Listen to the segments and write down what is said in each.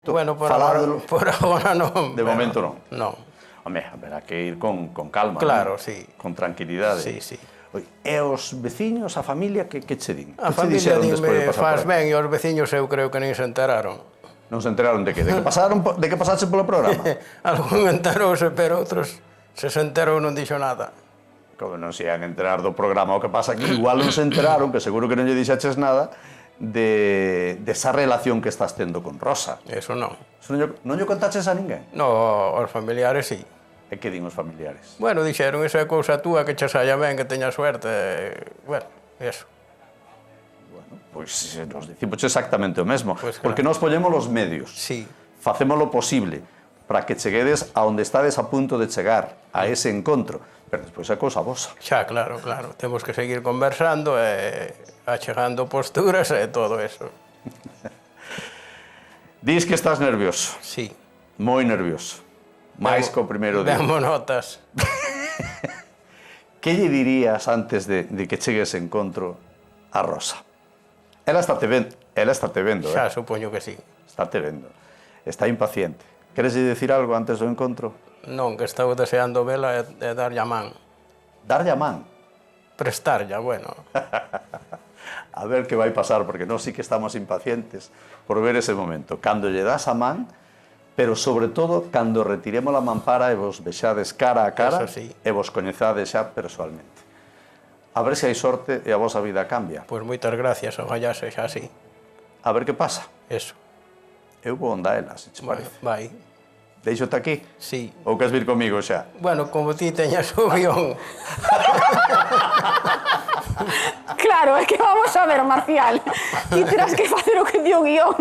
Bueno, por agora non. De momento non. Non. Home, haberá que ir con calma. Claro, ¿no? sí. Con tranquilidade. Sí, sí. E os veciños, a familia, que che din? A familia dime, faz ben, e os veciños eu creo que nin se enteraron. Non se enteraron de que? De que pasaxe polo programa? Algún enterouse, pero outros se enterou non dixo nada. Como non se ian enterar do programa, o que pasa que igual non se enteraron, que seguro que non lle dixaches nada, de esa relación que estás tendo con Rosa. Eso non. Non lle contaches a ninguén? No, aos familiares sí. E que din os familiares? Bueno, dixeron, esa é cousa túa, que che saia ben, que teña suerte. Bueno, eso. Bueno, pois nos dicimos exactamente o mesmo. Pues claro. Porque nos poñemos os medios. Sí. Facemos lo posible para que cheguedes a onde estades a punto de chegar, a ese encontro. Pero despois é cousa vosa. Xa, claro, claro. Temos que seguir conversando e achegando posturas e todo eso. Dis que estás nervioso. Sí. Moi nervioso. Mais co primeiro día. Damos notas. Que lle dirías antes de que chegue ese encontro a Rosa? Ela está te vendo, Xa, supoño que sí. Está te vendo. Está impaciente. Queres dicir algo antes do encontro? Non, que estou deseando vela e darlle a man. Darlle a man? Prestarlle, bueno. A ver que vai pasar, porque nós sí que estamos impacientes por ver ese momento. Cando lle das a man, pero sobre todo cando retiremos a mampara e vos vexades cara a cara, sí. E vos coñezades xa persoalmente. A ver se hai sorte e a vosa vida cambia. Pois moitas gracias, ojalá sexa así. A ver que pasa. Eso. Eu vou onda ela, se che parece. Vai. Deixote aquí? Sí. Ou queres vir comigo xa? Bueno, como ti teñas o guión. Claro, é que vamos a ver, Marcial. Ti terás que facer o que di o guión.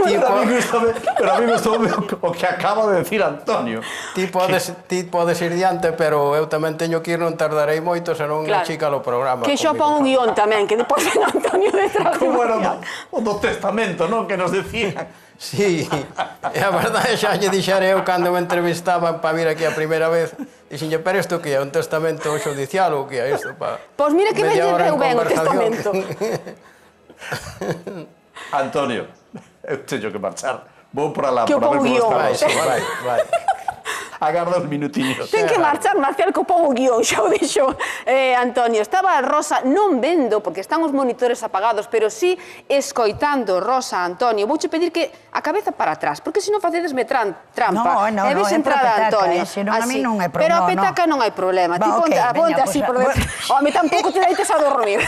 Pero a mí gustou o que acaba de decir Antonio. Ti podes ir diante, pero eu tamén teño que ir, non tardarei moito, senón Claro. chica o programa. Que xo pon o guión tamén, que depois ven Antonio detrás de Como era Marcial. o do testamento, non? Que nos decían. Sí, e a verdade xa lle dixere eu cando me entrevistaban para vir aquí a primeira vez, dixenlle, pero isto que é un testamento xudicial ou que é isto? Pois mira que me lleveu ben o testamento. Antonio, eu teño que marchar. Vou por alá, Que o para ver pon como guión. está Rosa. Vai. Agarda uns minutiños. Ten que marchar, Marcial, que pon o guión, xa o dixo Antonio. Estaba Rosa non vendo, porque están os monitores apagados, pero sí escoitando Rosa, Antonio. Vouche pedir que a cabeza para atrás, porque senón facedesme trampa. No, e ves é entrar para a Antonio. senón a mí non hai Pero a problema, petaca non hai problema. Ti ponte así por dentro. A mí tampouco te deites a dormir.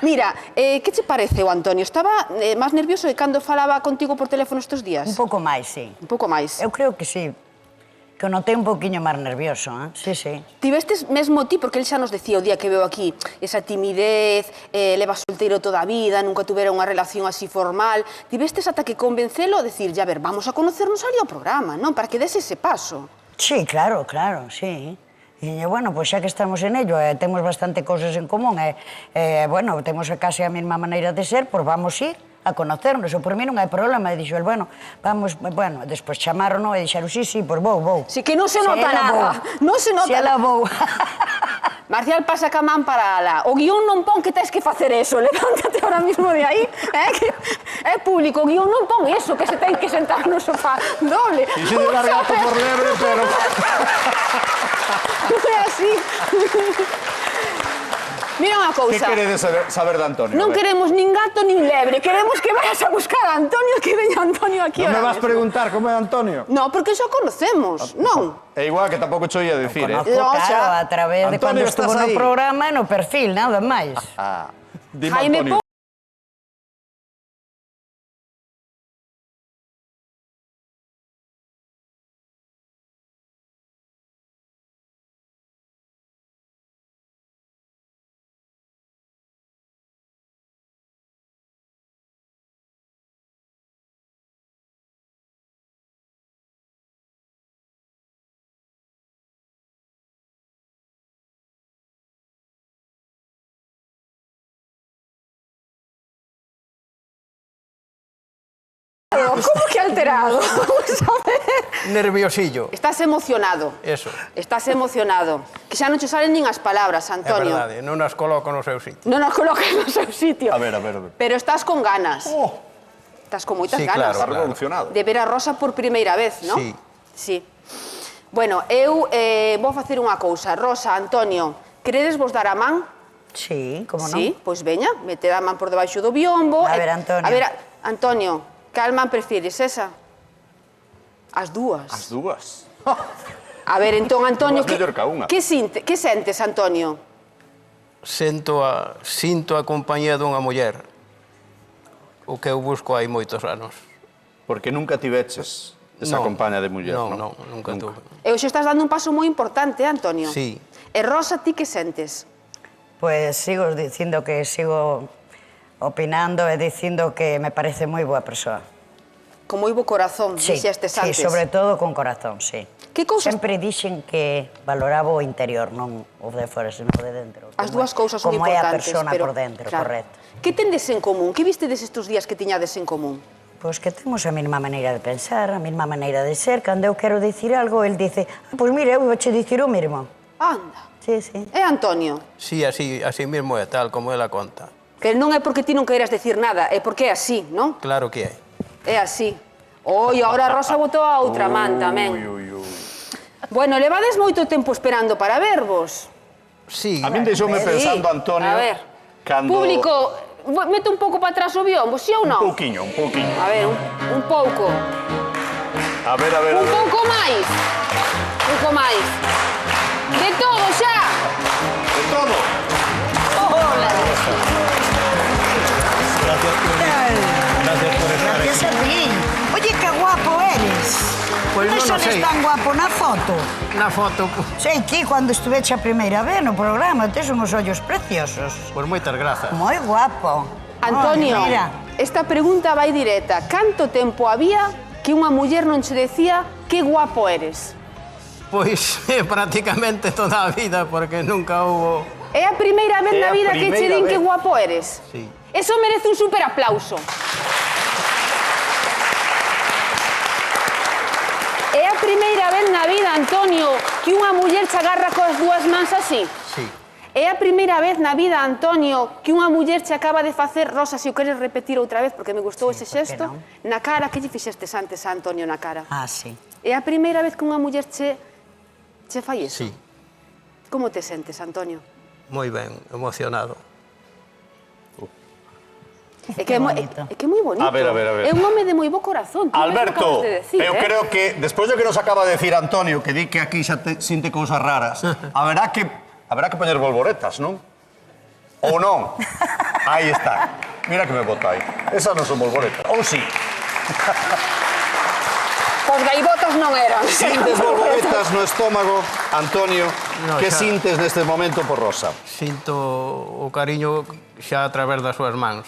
Mira, que che parece o Antonio? Estaba máis nervioso de cando falaba contigo por teléfono estes días? Un pouco máis, sí. Un pouco máis. Eu creo que sí. Que o notei un pouquiño máis nervioso, Sí, sí. Tivestes mesmo ti, porque el xa nos decía o día que veo aquí, esa timidez, leva solteiro toda a vida, nunca tuvera unha relación así formal. Tivestes ata que convencelo a decir, a ver, vamos a conocernos ali ao programa, non? Para que des ese paso. Sí, claro, sí. E, bueno, pois xa que estamos en ello, temos bastante cousas en común, bueno, temos case a mesma maneira de ser, pois vamos ir a conocernos, ou por mí non hai problema, e dixo, bueno, vamos, bueno, despois chamaron, e dixeron, sí, pois vou. Si que non se nota nada, non se nota nada. vou. Marcial pasa ca man para ala. O guión non pon que tens que facer eso, levántate ahora mismo de aí, que é público, o guión non pon eso, que se ten que sentar no sofá, doble. Quise de dar gato por lebre, pero... Non é así. Mira unha cousa. Que queredes saber de Antonio? Non queremos nin gato nin lebre, queremos que vayas a buscar a Antonio, que veña Antonio aquí Non me ahora vas mesmo. preguntar como é Antonio? No, porque xa conocemos, non? É igual que tampouco cho ia decir, Conozco, No, claro, xa. a través de Antonio, cando estuvo estás no aí? programa e no perfil, nada máis. Dime Jaime Antonio. Como que alterado? Vamos a ver. Nerviosillo. Estás emocionado. Eso. Estás emocionado. Que xa non che salen nin as palabras, É Antonio. verdade, non as coloco no seu sitio. Non as colocas no seu sitio. A ver. Pero estás con ganas. Estás con moitas Sí, ganas. claro, Está revolucionado. De ver a Rosa por primeira vez, non? Sí. Sí. Bueno, eu vou facer unha cousa. Rosa, Antonio, queredes vos dar a man? Sí, como non? Sí, pois veña, mete a man por debaixo do biombo. A ver, Antonio. A ver, Antonio, cal man prefires, esa? As dúas. As dúas. A ver, entón, Antonio, Dúas mellor ca unha. que sentes, Antonio? Sinto a compañía dunha muller. O que eu busco hai moitos anos. Porque nunca tiveches esa Non, compañía de muller, non? non? Nunca tuve. E hoxe estás dando un paso moi importante, Antonio. Sí. E Rosa, ti que sentes? Pues sigo dicindo que sigo opinando e dicindo que me parece moi boa persoa. Con moi bo corazón, dixestes antes. Sí, sobre todo con corazón, sí. Que cousas... Sempre dixen que valoraba o interior, non o de fora, senón o de dentro. As dúas cousas son como é a importantes. persona pero, por dentro, claro. correcto. Que tendes en común? Que vistedes estes días que tiñades en común? Pois que temos a mesma maneira de pensar, a mesma maneira de ser. Cando eu quero dicir algo, el dice, pois mira, eu vou che dicir o mesmo. Anda. Sí, sí. E Antonio? Sí, así mesmo é, tal como ela conta. Que non é porque ti non queiras decir nada, é porque é así, non? Claro que é. É así. Oi, agora a Rosa botou a outra man tamén. Bueno, levades moito tempo esperando para vervos. Sí. A min deixoume Sí. pensando, Antonio, A ver, cando... público, mete un pouco para atrás o biombo, si ou Un non? pouquiño, un pouquiño. A ver, un pouco. A ver, a ver, a Un ver. pouco máis. Un pouco máis. De todo xa. De todo. Gracias a ti. Oye, que guapo eres. Pois non non o sales sei. tan guapo na foto. Na foto, Sei que cando estuveche a primeira vez no programa, tes uns ollos preciosos. pois moitas grazas. Moi guapo. Antonio, Oye, mira. esta pregunta vai directa. Canto tempo había que unha muller non che decía que guapo eres? Pois prácticamente toda a vida, porque nunca hubo... É a primeira vez É na a vida que che primeira din que vez. guapo eres? Sí. Eso merece un super aplauso. É a primeira vez na vida, Antonio, que unha muller che agarra coas dúas mans así? Sí. É a primeira vez na vida, Antonio, que unha muller che acaba de facer, Rosa, se o queres repetir outra vez, porque me gustou ese por que xesto, non? na cara, que lle fixestes antes a Antonio na cara? Ah, sí. É a primeira vez que unha muller che fai iso? Sí. Como te sentes, Antonio? Moi ben, emocionado. É que é moi bonito. A ver, a ver, a ver. É un home de moi bo corazón. Tú Alberto, mesmo acabas de decir, eu creo que, despois do que nos acaba de decir Antonio, que di que aquí xa sinte cousas raras, haberá que poñer volvoretas, non? Ou non? Aí está. Mira que me bota aí. Esas non son volvoretas. Ou sí. Os gaivotas non eran. Sintes volvoretas no estómago, Antonio? No, que xa. sintes neste momento por Rosa? Sinto o cariño xa a través das súas mans.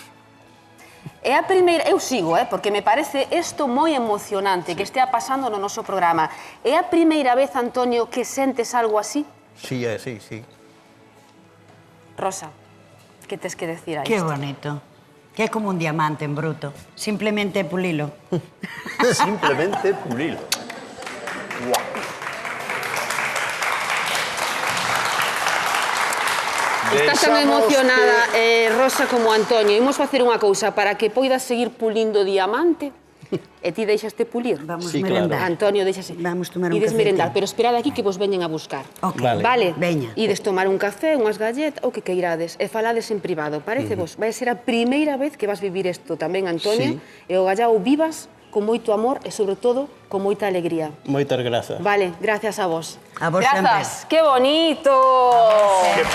É a primeira, eu sigo, porque me parece isto moi emocionante que estea pasando no noso programa. É a primeira vez, Antonio, que sentes algo así? Sí, sí, sí. Rosa, que tes que decir a Qué isto? bonito. Que é como un diamante en bruto. Simplemente pulilo. Simplemente pulilo. Está tan emocionada Rosa como Antonio. Imos facer unha cousa para que poidas seguir pulindo diamante. E ti deixaste pulir. Vamos Sí, merendar. Antonio, deixase. Vamos tomar un Ides café. merendar, pero esperad aquí que vos veñen a buscar. Ok. Vale. Veña. Ides tomar un café, unhas galletas, o que queirades, e falades en privado. Parece vos? Vai ser a primeira vez que vas vivir isto tamén, Antonio, e o gallao vivas con moito amor e, sobre todo, con moita alegría. Moitas grazas. Vale, gracias a vos. A vos Grazas, que bonito!